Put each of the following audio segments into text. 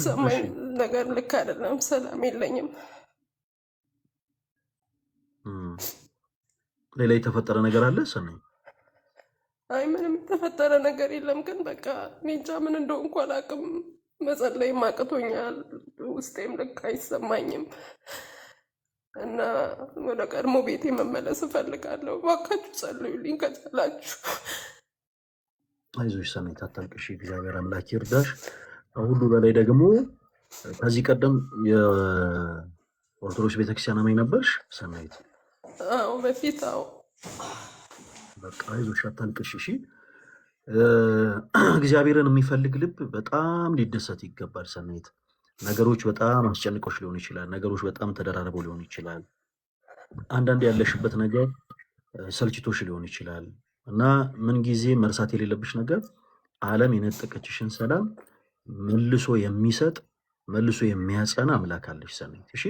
ሰማኝ ነገር ልክ አይደለም። ሰላም የለኝም። ሌላ የተፈጠረ ነገር አለ ሰናይ? አይ ምንም የተፈጠረ ነገር የለም። ግን በቃ እኔ እንጃ ምን እንደሆንኩ አላውቅም። መጸለይም አቅቶኛል። ውስጤም ልክ አይሰማኝም እና ወደ ቀድሞ ቤቴ መመለስ እፈልጋለሁ። እባካችሁ ጸልዩልኝ ከቻላችሁ። አይዞሽ ሰናይት አታልቅሽ፣ እግዚአብሔር አምላክ ይርዳሽ። ሁሉ በላይ ደግሞ ከዚህ ቀደም የኦርቶዶክስ ቤተክርስቲያን አማኝ ነበርሽ ሰናይት? አዎ በፊት። አዎ በቃ አይዞሽ አታልቅሽ እሺ። እግዚአብሔርን የሚፈልግ ልብ በጣም ሊደሰት ይገባል ሰናይት። ነገሮች በጣም አስጨንቆሽ ሊሆን ይችላል። ነገሮች በጣም ተደራርበው ሊሆን ይችላል። አንዳንድ ያለሽበት ነገር ሰልችቶሽ ሊሆን ይችላል እና ምን ጊዜ መርሳት የሌለብሽ ነገር ዓለም የነጠቀችሽን ሰላም መልሶ የሚሰጥ መልሶ የሚያጸና አምላክ አለሽ ሰናይት። እሺ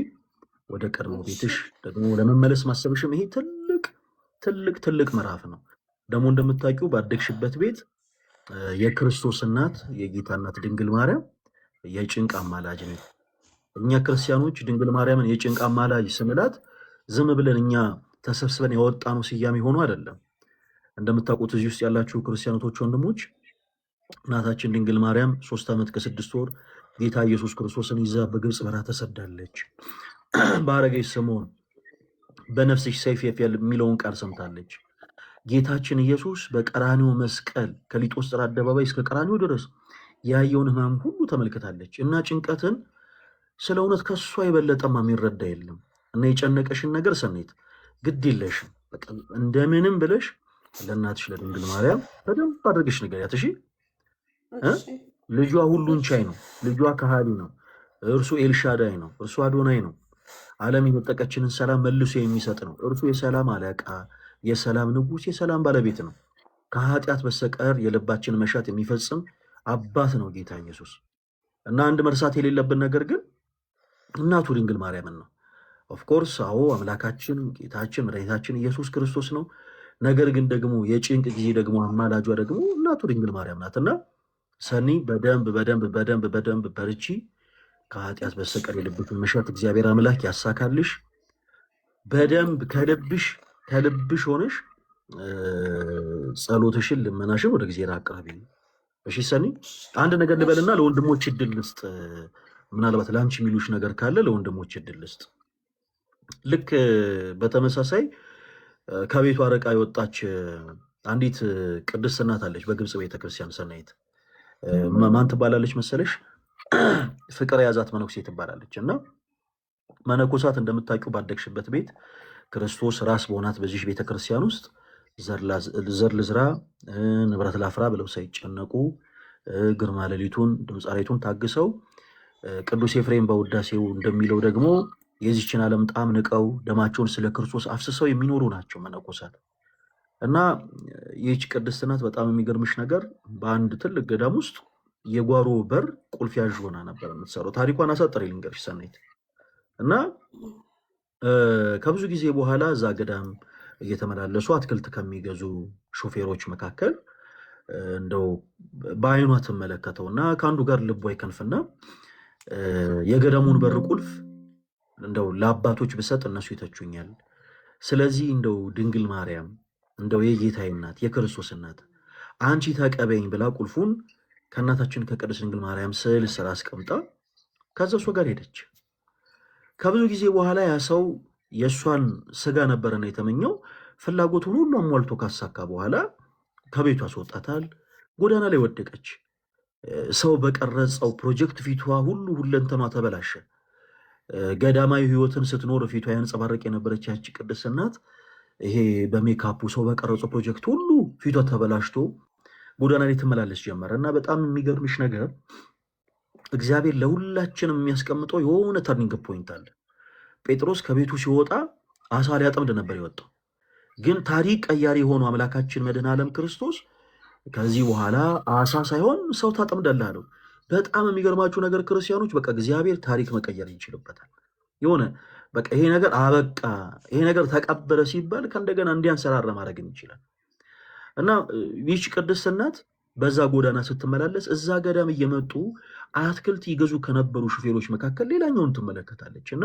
ወደ ቀድሞ ቤትሽ ደግሞ ለመመለስ ማሰብሽም ይሄ ትልቅ ትልቅ ትልቅ ምዕራፍ ነው። ደግሞ እንደምታውቂው ባደግሽበት ቤት የክርስቶስ እናት የጌታ እናት ድንግል ማርያም የጭንቅ አማላጅ ነች። እኛ ክርስቲያኖች ድንግል ማርያምን የጭንቅ አማላጅ ስንላት ዝም ብለን እኛ ተሰብስበን ያወጣነው ስያሜ ሆኖ አይደለም። እንደምታውቁት እዚህ ውስጥ ያላችሁ ክርስቲያኖቶች ወንድሞች፣ እናታችን ድንግል ማርያም 3 ዓመት ከ6 ወር ጌታ ኢየሱስ ክርስቶስን ይዛ በግብፅ በረሃ ተሰዳለች። በአረገች ሰሞን በነፍስሽ ሰይፍ የሚለውን ቃል ሰምታለች። ጌታችን ኢየሱስ በቀራኒው መስቀል ከሊጦስጥራ አደባባይ እስከ ቀራኒው ድረስ ያየውን ሕማም ሁሉ ተመልክታለች እና ጭንቀትን ስለ እውነት ከሷ የበለጠማ የሚረዳ የለም። እና የጨነቀሽን ነገር ሰናይት ግድ የለሽም፣ በቃ እንደምንም ብለሽ ለእናትሽ ለድንግል ማርያም በደንብ አድርገሽ ንገሪያት። እሺ ልጇ ሁሉን ቻይ ነው። ልጇ ከሃሊ ነው። እርሱ ኤልሻዳይ ነው። እርሱ አዶናይ ነው። ዓለም የነጠቀችንን ሰላም መልሶ የሚሰጥ ነው። እርሱ የሰላም አለቃ፣ የሰላም ንጉሥ፣ የሰላም ባለቤት ነው። ከኃጢአት በስተቀር የልባችን መሻት የሚፈጽም አባት ነው ጌታ ኢየሱስ። እና አንድ መርሳት የሌለብን ነገር ግን እናቱ ድንግል ማርያምን ነው። ኦፍኮርስ አዎ አምላካችን ጌታችን መድኃኒታችን ኢየሱስ ክርስቶስ ነው። ነገር ግን ደግሞ የጭንቅ ጊዜ ደግሞ አማላጇ ደግሞ እናቱ ድንግል ማርያም ናት። እና ሰኒ በደንብ በደንብ በደንብ በደንብ በርቺ። ከኃጢአት በስተቀር የልብሽን መሻት እግዚአብሔር አምላክ ያሳካልሽ። በደንብ ከልብሽ ሆነሽ ጸሎትሽን ልመናሽን ወደ እግዚአብሔር አቅርቢ። እሺ ሰኒ፣ አንድ ነገር ልበልና ለወንድሞች እድል ልስጥ። ምናልባት ለአንቺ የሚሉሽ ነገር ካለ ለወንድሞች እድል ልስጥ። ልክ በተመሳሳይ ከቤቷ ርቃ የወጣች አንዲት ቅድስት እናት አለች በግብፅ ቤተክርስቲያን ሰናይት። ማን ትባላለች መሰለሽ? ፍቅር የያዛት መነኩሴ ትባላለች። እና መነኮሳት እንደምታውቂው ባደግሽበት ቤት ክርስቶስ ራስ በሆናት በዚህ ቤተክርስቲያን ውስጥ ዘር ልዝራ ንብረት ላፍራ ብለው ሳይጨነቁ ግርማ ሌሊቱን ድምፃሬቱን ታግሰው ቅዱስ ኤፍሬም በውዳሴው እንደሚለው ደግሞ የዚችን ዓለም ጣም ንቀው ደማቸውን ስለ ክርስቶስ አፍስሰው የሚኖሩ ናቸው መነኮሳት። እና ይህች ቅድስት ናት። በጣም የሚገርምሽ ነገር በአንድ ትልቅ ገዳም ውስጥ የጓሮ በር ቁልፍ ያዥ ሆና ነበር የምትሰራው። ታሪኳን አሳጥሬ ልንገርሽ ሰናይት። እና ከብዙ ጊዜ በኋላ እዛ ገዳም እየተመላለሱ አትክልት ከሚገዙ ሾፌሮች መካከል እንደው በአይኗ ትመለከተውና ከአንዱ ጋር ልቧ ይከንፍና የገዳሙን በር ቁልፍ እንደው ለአባቶች ብሰጥ እነሱ ይተቹኛል፣ ስለዚህ እንደው ድንግል ማርያም እንደው የጌታዬ እናት የክርስቶስ እናት አንቺ ተቀበይኝ ብላ ቁልፉን ከእናታችን ከቅድስት ድንግል ማርያም ስዕል ስራ አስቀምጣ ከዛ እሷ ጋር ሄደች። ከብዙ ጊዜ በኋላ ያ ሰው የእሷን ስጋ ነበረና የተመኘው ፍላጎቱን ሁሉ አሟልቶ ካሳካ በኋላ ከቤቱ አስወጣታል። ጎዳና ላይ ወደቀች። ሰው በቀረጸው ፕሮጀክት ፊቷ ሁሉ ሁለንተኗ ተበላሸ። ገዳማዊ ሕይወትን ስትኖር ፊቷ ያንጸባረቅ የነበረች ያቺ ቅድስት እናት ይሄ በሜካፑ ሰው በቀረጸው ፕሮጀክት ሁሉ ፊቷ ተበላሽቶ ጎዳና ላይ ትመላለስ ጀመረ። እና በጣም የሚገርምሽ ነገር እግዚአብሔር ለሁላችንም የሚያስቀምጠው የሆነ ተርኒንግ ፖይንት አለ። ጴጥሮስ ከቤቱ ሲወጣ አሳ ሊያጠምድ ነበር የወጣው። ግን ታሪክ ቀያሪ የሆነው አምላካችን መድኃኔ ዓለም ክርስቶስ ከዚህ በኋላ አሳ ሳይሆን ሰው ታጠምዳለህ አለው። በጣም የሚገርማችሁ ነገር ክርስቲያኖች በቃ እግዚአብሔር ታሪክ መቀየር ይችልበታል። የሆነ በቃ ይሄ ነገር አበቃ፣ ይሄ ነገር ተቀበረ ሲባል ከእንደገና እንዲያንሰራራ ማድረግን ይችላል። እና ይህች ቅድስት እናት በዛ ጎዳና ስትመላለስ እዛ ገዳም እየመጡ አትክልት ይገዙ ከነበሩ ሹፌሮች መካከል ሌላኛውን ትመለከታለች እና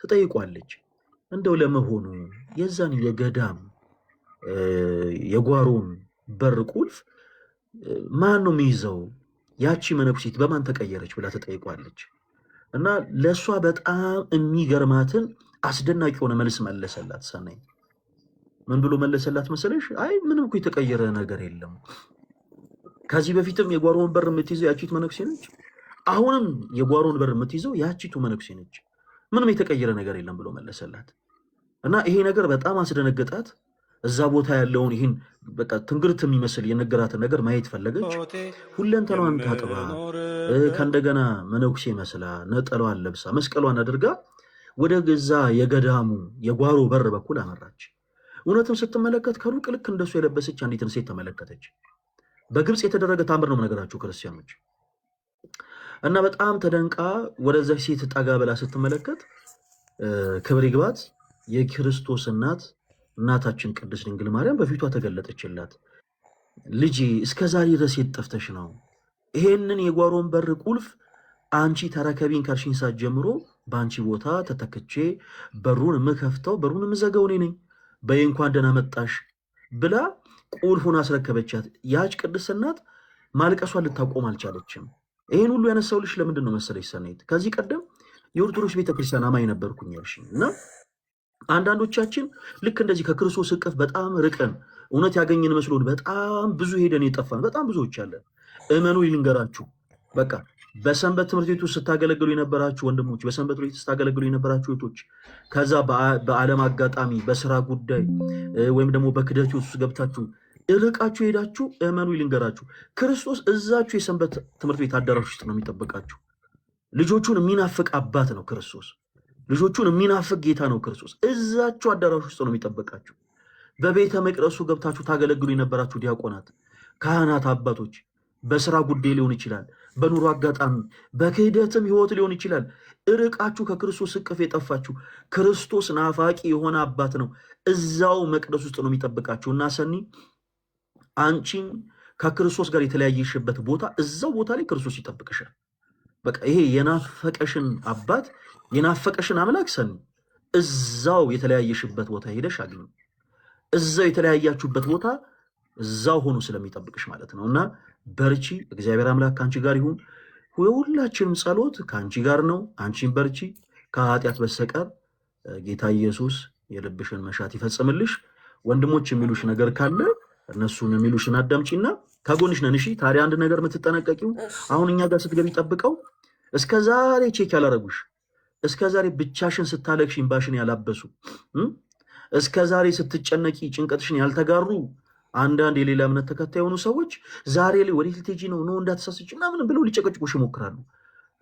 ትጠይቋለች። እንደው ለመሆኑ የዛን የገዳም የጓሮን በር ቁልፍ ማን ነው የሚይዘው? ያቺ መነኩሲት በማን ተቀየረች ብላ ትጠይቋለች። እና ለእሷ በጣም የሚገርማትን አስደናቂ የሆነ መልስ መለሰላት። ሰናይ ምን ብሎ መለሰላት መሰለሽ? አይ ምንም እኮ የተቀየረ ነገር የለም። ከዚህ በፊትም የጓሮውን በር የምትይዘው ያቺቱ መነኩሴ ነች። አሁንም የጓሮውን በር የምትይዘው ያቺቱ መነኩሴ ነች። ምንም የተቀየረ ነገር የለም ብሎ መለሰላት። እና ይሄ ነገር በጣም አስደነገጣት። እዛ ቦታ ያለውን ይህን በቃ ትንግርት የሚመስል የነገራትን ነገር ማየት ፈለገች። ሁለንተኗን ታጥባ ከእንደገና መነኩሴ መስላ ነጠሏን ለብሳ መስቀሏን አድርጋ ወደ ገዛ የገዳሙ የጓሮ በር በኩል አመራች። እውነትም ስትመለከት ከሩቅ ልክ እንደሱ የለበሰች አንዲትን ሴት ተመለከተች። በግብፅ የተደረገ ታምር ነው ነገራችሁ ክርስቲያኖች። እና በጣም ተደንቃ ወደዛ ሴት ጠጋ ብላ ስትመለከት ክብር ይግባት የክርስቶስ እናታችን ቅድስት ድንግል ማርያም በፊቷ ተገለጠችላት። ልጄ እስከ ዛሬ ድረስ የት ጠፍተሽ ነው? ይሄንን የጓሮን በር ቁልፍ አንቺ ተረከቢን ካልሽኝ ሰዓት ጀምሮ በአንቺ ቦታ ተተክቼ በሩን የምከፍተው በሩን የምዘጋው እኔ ነኝ። በይ እንኳን ደህና መጣሽ ብላ ቁልፉን አስረከበቻት። ያች ቅድስት እናት ማልቀሷን ልታቆም አልቻለችም። ይህን ሁሉ ያነሳውልሽ ለምንድን ነው መሰለሽ ሰናይት? ከዚህ ቀደም የኦርቶዶክስ ቤተክርስቲያን አማኝ ነበርኩኝ ያልሽኝ እና አንዳንዶቻችን ልክ እንደዚህ ከክርስቶስ እቅፍ በጣም ርቀን እውነት ያገኘን መስሎን በጣም ብዙ ሄደን የጠፋን በጣም ብዙዎች አለን። እመኑ ልንገራችሁ፣ በቃ በሰንበት ትምህርት ቤት ውስጥ ስታገለግሉ የነበራችሁ ወንድሞች፣ በሰንበት ቤት ስታገለግሉ የነበራችሁ እህቶች፣ ከዛ በዓለም አጋጣሚ በስራ ጉዳይ ወይም ደግሞ በክደት ውስጥ ገብታችሁ እርቃችሁ ሄዳችሁ፣ እመኑ ልንገራችሁ፣ ክርስቶስ እዛችሁ የሰንበት ትምህርት ቤት አዳራሽ ውስጥ ነው የሚጠብቃችሁ። ልጆቹን የሚናፍቅ አባት ነው ክርስቶስ። ልጆቹን የሚናፍቅ ጌታ ነው ክርስቶስ። እዛችሁ አዳራሽ ውስጥ ነው የሚጠበቃችሁ። በቤተ መቅደሱ ገብታችሁ ታገለግሉ የነበራችሁ ዲያቆናት፣ ካህናት፣ አባቶች በስራ ጉዳይ ሊሆን ይችላል፣ በኑሮ አጋጣሚ፣ በክህደትም ህይወት ሊሆን ይችላል። እርቃችሁ ከክርስቶስ እቅፍ የጠፋችሁ ክርስቶስ ናፋቂ የሆነ አባት ነው። እዛው መቅደስ ውስጥ ነው የሚጠብቃችሁ። እና ሰኒ አንቺም ከክርስቶስ ጋር የተለያየሽበት ቦታ እዛው ቦታ ላይ ክርስቶስ ይጠብቅሻል። በቃ ይሄ የናፈቀሽን አባት የናፈቀሽን አምላክ ሰኒ እዛው የተለያየሽበት ቦታ ሄደሽ አግኙ። እዛው የተለያያችሁበት ቦታ እዛው ሆኖ ስለሚጠብቅሽ ማለት ነው። እና በርቺ፣ እግዚአብሔር አምላክ ከአንቺ ጋር ይሁን። የሁላችንም ጸሎት ከአንቺ ጋር ነው። አንቺን በርቺ። ከኃጢአት በስተቀር ጌታ ኢየሱስ የልብሽን መሻት ይፈጽምልሽ። ወንድሞች የሚሉሽ ነገር ካለ እነሱን የሚሉሽን አዳምጪና ከጎንሽ ነን። እሺ ታዲያ አንድ ነገር የምትጠነቀቂው አሁን እኛ ጋር ስትገቢ ጠብቀው እስከ ዛሬ ቼክ ያላረጉሽ፣ እስከ ዛሬ ብቻሽን ስታለቅሽ እንባሽን ያላበሱ፣ እስከ ዛሬ ስትጨነቂ ጭንቀትሽን ያልተጋሩ አንዳንድ የሌላ እምነት ተከታይ የሆኑ ሰዎች ዛሬ ላይ ወዴት ልትሄጂ ነው እንዳትሳስጭ ምናምን ብለው ሊጨቀጭቁሽ ይሞክራሉ።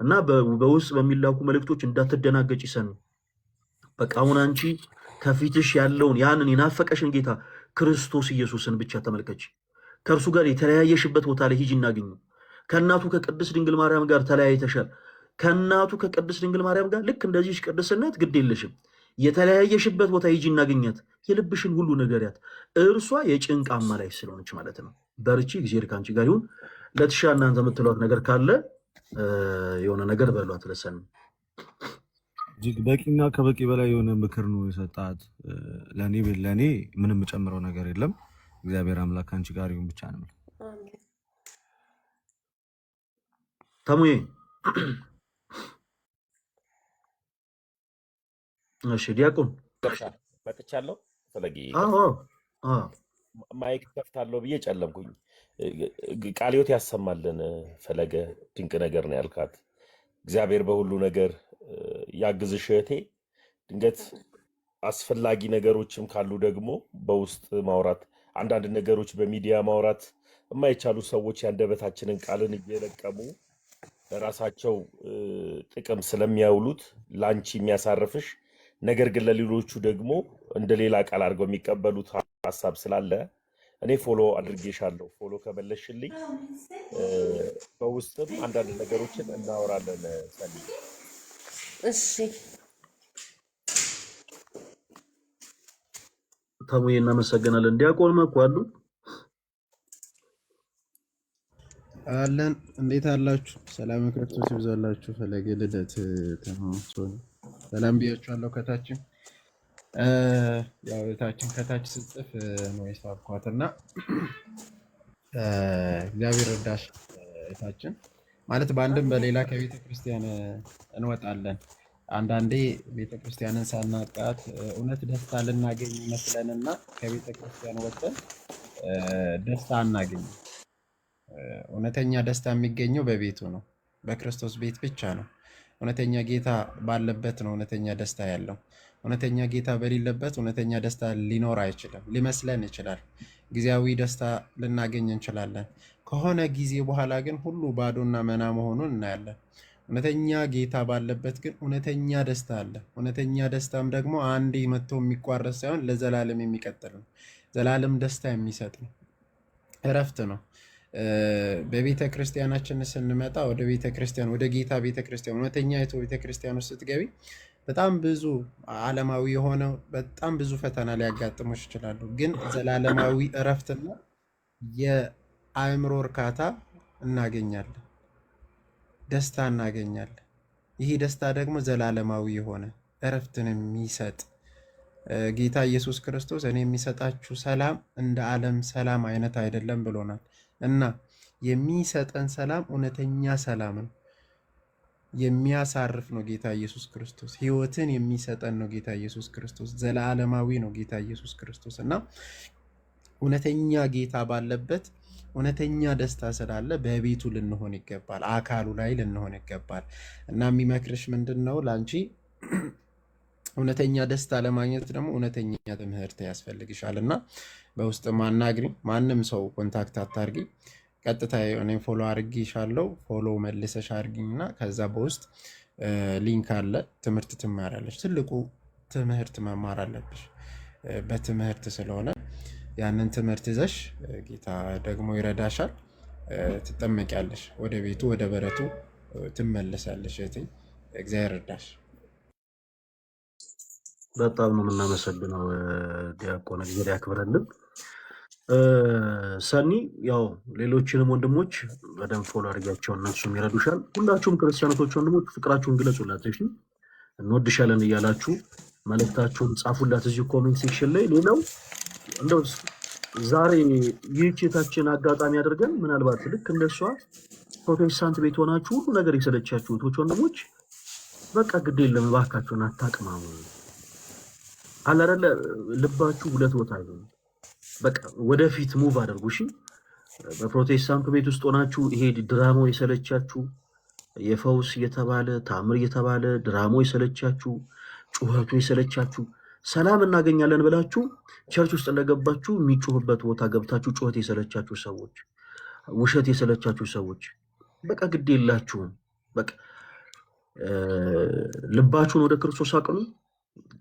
እና በውስጥ በሚላኩ መልእክቶች እንዳትደናገጭ ሰኑ። በቃ አሁን አንቺ ከፊትሽ ያለውን ያንን የናፈቀሽን ጌታ ክርስቶስ ኢየሱስን ብቻ ተመልከች። ከእርሱ ጋር የተለያየሽበት ቦታ ላይ ሂጂ እናገኙ። ከእናቱ ከቅድስት ድንግል ማርያም ጋር ተለያይተሻል። ከእናቱ ከቅድስት ድንግል ማርያም ጋር ልክ እንደዚህ ቅድስነት ግድ የለሽም። የተለያየሽበት ቦታ ሂጂ እናገኛት። የልብሽን ሁሉ ነገርያት። እርሷ የጭንቅ አማላጅ ስለሆነች ማለት ነው። በርቺ፣ እግዚአብሔር ከአንቺ ጋር ይሁን። ለትሻ እናንተ የምትሏት ነገር ካለ የሆነ ነገር በሏት። ለሰን እጅግ በቂና ከበቂ በላይ የሆነ ምክር ነው የሰጣት። ለእኔ ምንም የምጨምረው ነገር የለም። እግዚአብሔር አምላክ ከአንቺ ጋር ይሁን ብቻ ነው። ተሙዬ እሺ፣ ዲያቆን መጥቻለሁ። ፈለጌ ማይክ ከፍታለሁ ብዬ ጨለምኩኝ። ቃልዮት ያሰማልን። ፈለገ ድንቅ ነገር ነው ያልካት። እግዚአብሔር በሁሉ ነገር ያግዝሽ እህቴ። ድንገት አስፈላጊ ነገሮችም ካሉ ደግሞ በውስጥ ማውራት፣ አንዳንድ ነገሮች በሚዲያ ማውራት የማይቻሉ ሰዎች የአንደበታችንን ቃልን እየለቀሙ ለራሳቸው ጥቅም ስለሚያውሉት ለአንቺ የሚያሳርፍሽ ነገር ግን ለሌሎቹ ደግሞ እንደ ሌላ ቃል አድርገው የሚቀበሉት ሀሳብ ስላለ እኔ ፎሎ አድርጌሻለሁ። ፎሎ ከመለሽልኝ በውስጥም አንዳንድ ነገሮችን እናወራለን። ሰኒ እሺ ተሙዬ እናመሰግናለን። ዲያቆን መኩ አሉ። አለን እንዴት አላችሁ? ሰላም ክርስቶስ ይብዛላችሁ። ፈለገ ልደት ተማሶን ሰላም ብያችኋለሁ። ከታችም ያው የታችን ከታች ስጽፍ ነው የሳብኳት እና እግዚአብሔር እርዳሽ። እታችን ማለት በአንድም በሌላ ከቤተ ክርስቲያን እንወጣለን። አንዳንዴ ቤተ ክርስቲያንን ሳናቃት እውነት ደስታ ልናገኝ ይመስለንና ከቤተ ክርስቲያን ወጥተን ደስታ አናገኝም። እውነተኛ ደስታ የሚገኘው በቤቱ ነው፣ በክርስቶስ ቤት ብቻ ነው። እውነተኛ ጌታ ባለበት ነው እውነተኛ ደስታ ያለው። እውነተኛ ጌታ በሌለበት እውነተኛ ደስታ ሊኖር አይችልም። ሊመስለን ይችላል፣ ጊዜያዊ ደስታ ልናገኝ እንችላለን። ከሆነ ጊዜ በኋላ ግን ሁሉ ባዶና መና መሆኑን እናያለን። እውነተኛ ጌታ ባለበት ግን እውነተኛ ደስታ አለ። እውነተኛ ደስታም ደግሞ አንዴ መጥቶ የሚቋረጥ ሳይሆን ለዘላለም የሚቀጥል ነው። ዘላለም ደስታ የሚሰጥ ነው፣ እረፍት ነው። በቤተ ክርስቲያናችን ስንመጣ ወደ ቤተ ክርስቲያን ወደ ጌታ ቤተ ክርስቲያን እውነተኛ የቶ ቤተ ክርስቲያን ውስጥ ስትገቢ በጣም ብዙ ዓለማዊ የሆነ በጣም ብዙ ፈተና ሊያጋጥሙሽ ይችላሉ። ግን ዘላለማዊ እረፍትና የአእምሮ እርካታ እናገኛለን፣ ደስታ እናገኛለን። ይህ ደስታ ደግሞ ዘላለማዊ የሆነ እረፍትን የሚሰጥ ጌታ ኢየሱስ ክርስቶስ እኔ የሚሰጣችሁ ሰላም እንደ ዓለም ሰላም አይነት አይደለም ብሎናል። እና የሚሰጠን ሰላም እውነተኛ ሰላም ነው፣ የሚያሳርፍ ነው ጌታ ኢየሱስ ክርስቶስ። ሕይወትን የሚሰጠን ነው ጌታ ኢየሱስ ክርስቶስ። ዘላለማዊ ነው ጌታ ኢየሱስ ክርስቶስ። እና እውነተኛ ጌታ ባለበት እውነተኛ ደስታ ስላለ በቤቱ ልንሆን ይገባል፣ አካሉ ላይ ልንሆን ይገባል። እና የሚመክርሽ ምንድን ነው ለአንቺ እውነተኛ ደስታ ለማግኘት ደግሞ እውነተኛ ትምህርት ያስፈልግሻል። እና በውስጥ ማናግሪ፣ ማንም ሰው ኮንታክት አታርጊ። ቀጥታ እኔ ፎሎ አርጊሻለሁ፣ ፎሎ መልሰሽ አርጊኝ እና ከዛ በውስጥ ሊንክ አለ፣ ትምህርት ትማራለች። ትልቁ ትምህርት መማር አለብሽ። በትምህርት ስለሆነ ያንን ትምህርት ይዘሽ ጌታ ደግሞ ይረዳሻል፣ ትጠመቂያለሽ፣ ወደ ቤቱ ወደ በረቱ ትመለሳለሽ። እህቴ እግዚአብሔር እርዳሽ። በጣም ነው የምናመሰግነው ዲያቆን፣ እግዚአብሔር ያክብረልን። ሰኒ ያው ሌሎችንም ወንድሞች በደንብ ፎሎ አድርጊያቸው፣ እነሱም ይረዱሻል። ሁላችሁም ክርስቲያኖቶች ወንድሞች ፍቅራችሁን ግለጹላት፣ እሺ? እንወድሻለን እያላችሁ መልእክታችሁን ጻፉላት እዚሁ ኮሜንት ሴክሽን ላይ። ሌላው እንደው ዛሬ ይህችታችን አጋጣሚ አድርገን ምናልባት ልክ እንደሷ ፕሮቴስታንት ቤት ሆናችሁ ሁሉ ነገር የሰለቻችሁ እህቶች ወንድሞች፣ በቃ ግድ የለም እባካችሁን አታቅማሙ። አላረለ ልባችሁ ሁለት ቦታ ይሁን። በቃ ወደፊት ሙቭ አድርጉ። እሺ፣ በፕሮቴስታንቱ ቤት ውስጥ ሆናችሁ ይሄ ድራማው የሰለቻችሁ፣ የፈውስ እየተባለ ታምር እየተባለ ድራማው የሰለቻችሁ፣ ጩኸቱ የሰለቻችሁ፣ ሰላም እናገኛለን ብላችሁ ቸርች ውስጥ እንደገባችሁ የሚጮህበት ቦታ ገብታችሁ ጩኸት የሰለቻችሁ ሰዎች፣ ውሸት የሰለቻችሁ ሰዎች በቃ ግድ የላችሁም። በቃ ልባችሁን ወደ ክርስቶስ አቅኑ።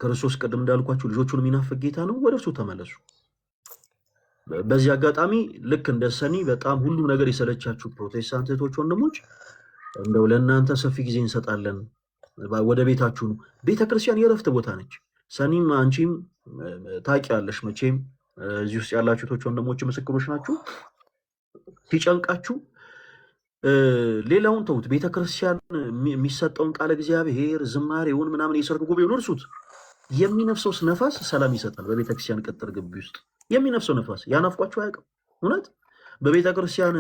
ክርስቶስ ቅድም እንዳልኳችሁ ልጆቹን የሚናፍቅ ጌታ ነው። ወደ እርሱ ተመለሱ። በዚህ አጋጣሚ ልክ እንደ ሰኒ በጣም ሁሉም ነገር የሰለቻችሁ ፕሮቴስታንት እህቶች ወንድሞች፣ እንደው ለእናንተ ሰፊ ጊዜ እንሰጣለን። ወደ ቤታችሁ ነው። ቤተክርስቲያን የእረፍት ቦታ ነች። ሰኒም አንቺም ታውቂያለሽ መቼም፣ እዚህ ውስጥ ያላችሁ እህቶች ወንድሞች ምስክሮች ናችሁ። ሲጨንቃችሁ ሌላውን ተውት። ቤተክርስቲያን የሚሰጠውን ቃለ እግዚአብሔር ዝማሬውን ምናምን የሰርክ ጉባኤውን እርሱት። የሚነፍሰው ነፋስ ሰላም ይሰጣል። በቤተክርስቲያን ቅጥር ግቢ ውስጥ የሚነፍሰው ነፋስ ያናፍቋችሁ አያውቅም። እውነት በቤተክርስቲያን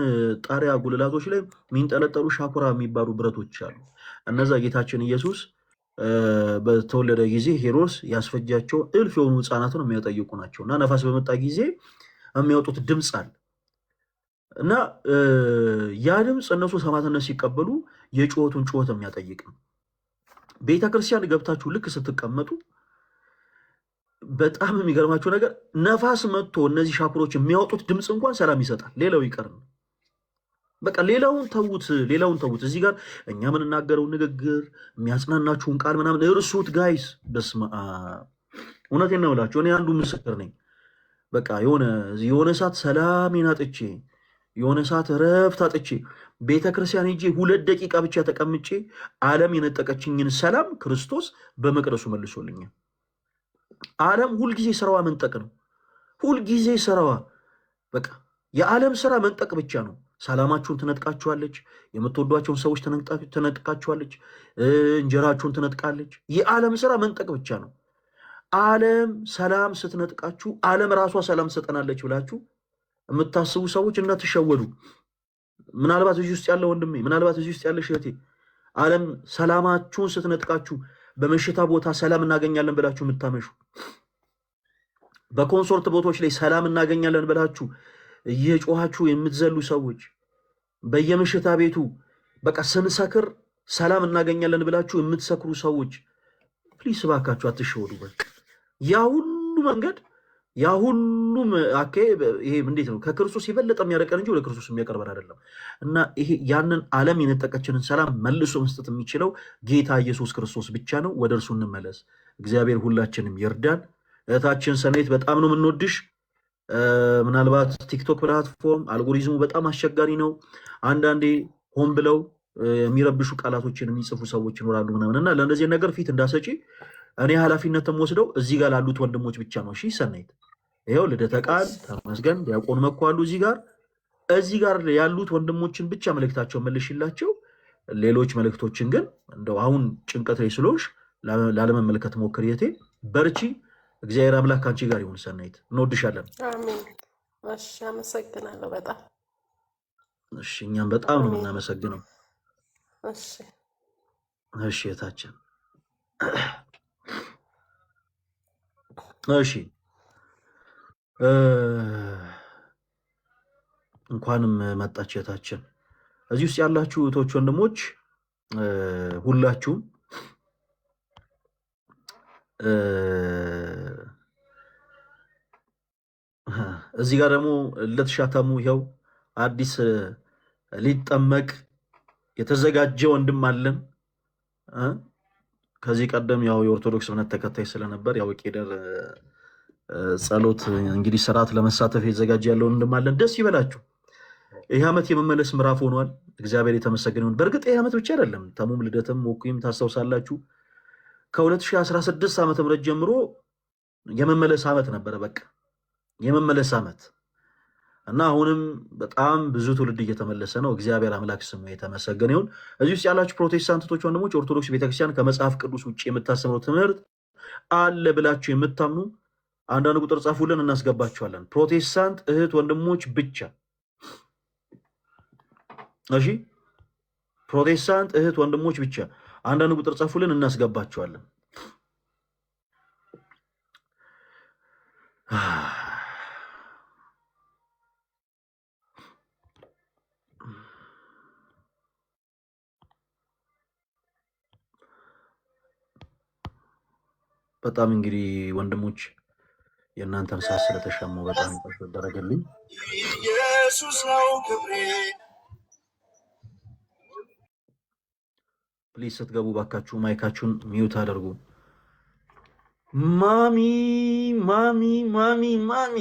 ጣሪያ ጉልላቶች ላይ የሚንጠለጠሉ ሻኩራ የሚባሉ ብረቶች አሉ። እነዛ ጌታችን ኢየሱስ በተወለደ ጊዜ ሄሮድስ ያስፈጃቸው እልፍ የሆኑ ህፃናትን የሚያጠይቁ ናቸው። እና ነፋስ በመጣ ጊዜ የሚያወጡት ድምፅ አለ እና ያ ድምፅ እነሱ ሰማዕትነት ሲቀበሉ የጩኸቱን ጩኸት የሚያጠይቅ ነው። ቤተክርስቲያን ገብታችሁ ልክ ስትቀመጡ በጣም የሚገርማችሁ ነገር ነፋስ መጥቶ እነዚህ ሻኩሮች የሚያወጡት ድምፅ እንኳን ሰላም ይሰጣል። ሌላው ይቀር ነው። በቃ ሌላውን ተዉት። እዚህ ጋር እኛ የምንናገረው ንግግር የሚያጽናናችሁን ቃል ምናምን እርሱት ጋይስ። በስመ አብ እውነቴን ነው የምላችሁ። እኔ አንዱ ምስክር ነኝ። በቃ የሆነ ሰዓት ሰላሜን አጥቼ የሆነ ሰዓት ረፍት አጥቼ ቤተክርስቲያን ሄጄ 2 ደቂቃ ብቻ ተቀምጬ ዓለም የነጠቀችኝን ሰላም ክርስቶስ በመቅደሱ መልሶልኛል። ዓለም ሁልጊዜ ስራዋ መንጠቅ ነው። ሁልጊዜ ስራዋ በቃ የዓለም ስራ መንጠቅ ብቻ ነው። ሰላማችሁን ትነጥቃችኋለች። የምትወዷቸውን ሰዎች ትነጥቃችኋለች። እንጀራችሁን ትነጥቃለች። የዓለም ስራ መንጠቅ ብቻ ነው። ዓለም ሰላም ስትነጥቃችሁ ዓለም ራሷ ሰላም ትሰጠናለች ብላችሁ የምታስቡ ሰዎች እንዳትሸወዱ። ምናልባት እዚህ ውስጥ ያለ ወንድሜ፣ ምናልባት እዚህ ውስጥ ያለ እህቴ ዓለም ሰላማችሁን ስትነጥቃችሁ በመሽታ ቦታ ሰላም እናገኛለን ብላችሁ የምታመሹ፣ በኮንሶርት ቦታዎች ላይ ሰላም እናገኛለን ብላችሁ እየጮኋችሁ የምትዘሉ ሰዎች፣ በየምሽታ ቤቱ በቃ ስንሰክር ሰላም እናገኛለን ብላችሁ የምትሰክሩ ሰዎች ፕሊስ እባካችሁ አትሸወዱ። በቃ ያ ሁሉ መንገድ ያ ሁሉም ይሄ እንዴት ነው ከክርስቶስ የበለጠ የሚያረቀን እንጂ ወደ ክርስቶስ የሚያቀርበን አይደለም። እና ይሄ ያንን ዓለም የነጠቀችንን ሰላም መልሶ መስጠት የሚችለው ጌታ ኢየሱስ ክርስቶስ ብቻ ነው። ወደ እርሱ እንመለስ። እግዚአብሔር ሁላችንም ይርዳን። እህታችን ሰናይት በጣም ነው የምንወድሽ። ምናልባት ቲክቶክ ፕላትፎርም አልጎሪዝሙ በጣም አስቸጋሪ ነው። አንዳንዴ ሆን ብለው የሚረብሹ ቃላቶችን የሚጽፉ ሰዎች ይኖራሉ ምናምን እና ለእነዚህ ነገር ፊት እንዳሰጪ እኔ ኃላፊነትም ወስደው እዚህ ጋር ላሉት ወንድሞች ብቻ ነው። እሺ ሰናይት፣ ይኸው ልደተ ቃል ተመስገን፣ ዲያቆን መኩ አሉ እዚህ ጋር ያሉት ወንድሞችን ብቻ መልእክታቸው መልሽላቸው። ሌሎች መልእክቶችን ግን እንደው አሁን ጭንቀት ላይ ስለሆንሽ ላለመመልከት ሞክር። የቴ በርቺ። እግዚአብሔር አምላክ ከአንቺ ጋር ይሁን። ሰናይት እንወድሻለን። አሜን። እሺ፣ አመሰግናለሁ በጣም። እሺ፣ እኛም በጣም ነው የምናመሰግነው። እሺ፣ እሺ የታችን እሺ እንኳንም መጣች የታችን። እዚህ ውስጥ ያላችሁ እህቶች ወንድሞች ሁላችሁም እዚህ ጋር ደግሞ ለተሻታሙ ይኸው አዲስ ሊጠመቅ የተዘጋጀ ወንድም አለን። ከዚህ ቀደም ያው የኦርቶዶክስ እምነት ተከታይ ስለነበር ያው ቄደር ጸሎት እንግዲህ ስርዓት ለመሳተፍ የተዘጋጀ ያለው ወንድም አለን። ደስ ይበላችሁ። ይህ ዓመት የመመለስ ምዕራፍ ሆኗል። እግዚአብሔር የተመሰገነ ይሁን። በእርግጥ ይህ ዓመት ብቻ አይደለም። ተሙም ልደትም ወኩይም ታስታውሳላችሁ ከ2016 ዓመተ ምህረት ጀምሮ የመመለስ ዓመት ነበረ። በቃ የመመለስ ዓመት እና አሁንም በጣም ብዙ ትውልድ እየተመለሰ ነው። እግዚአብሔር አምላክ ስሙ የተመሰገነ ይሁን። እዚህ ውስጥ ያላችሁ ፕሮቴስታንቶች ወንድሞች፣ ኦርቶዶክስ ቤተክርስቲያን ከመጽሐፍ ቅዱስ ውጭ የምታስተምረው ትምህርት አለ ብላችሁ የምታምኑ አንዳንድ ቁጥር ጻፉልን፣ እናስገባችኋለን። ፕሮቴስታንት እህት ወንድሞች ብቻ። እሺ፣ ፕሮቴስታንት እህት ወንድሞች ብቻ አንዳንድ ቁጥር ጻፉልን፣ እናስገባችኋለን። በጣም እንግዲህ ወንድሞች የእናንተን ሳስ ስለተሻሙ በጣም ይደረገልኝ። ኢየሱስ ነው ክብሬ። ፕሊዝ ስትገቡ ባካችሁ ማይካችሁን ሚዩት አድርጉ። ማሚ ማሚ ማሚ ማሚ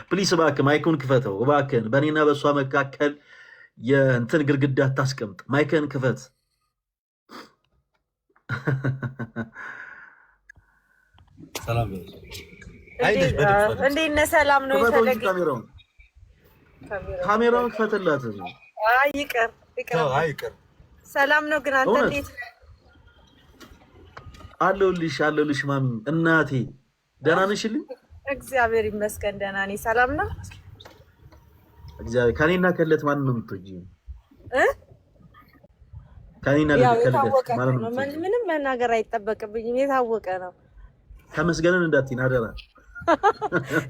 ፕሊዝ እባክህ ማይኩን ክፈተው እባክህን። በእኔና በእሷ መካከል የእንትን ግድግዳ አታስቀምጥ። ማይክን ክፈት። ሰላም እንዴት ነህ? ሰላም ነው። ካሜራውን ክፈትላት። ይቅር ይቅር። ሰላም ነው። ግን አንተ እንዴት አለሁልሽ ማሚ እናቴ፣ ደህና ነሽልኝ? እግዚአብሔር ይመስገን ደህና ነኝ። ሰላም ነው እግዚአብሔር። ከኔና ከለት ማን ነው የምትወጂው? ከኔና ከለት ማን ነው? ምንም መናገር አይጠበቅብኝም፣ የታወቀ ነው። ተመስገንን እንዳትዪ አደራ።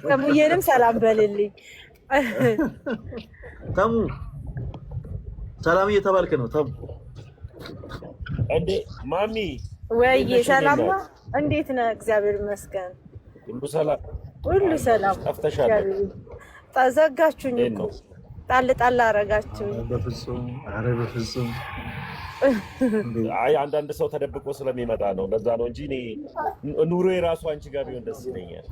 ተሙዬንም ሰላም በልልኝ። ተሙ ሰላም እየተባልክ ነው? ተሙ እንዴ ማሚ ወይዬ ሰላም ነው? እንዴት ነህ? እግዚአብሔር ይመስገን ሁሉ ሰላም፣ ሁሉ ሰላም። ጠፍተሻል። ዘጋችሁኝ እኮ ጣል ጣል አደረጋችሁኝ። በፍጹም ኧረ በፍጹም። አይ አንዳንድ ሰው ተደብቆ ስለሚመጣ ነው፣ ለዛ ነው እንጂ እኔ ኑሮ የራሱ አንቺ ጋር ቢሆን ደስ ይለኛል።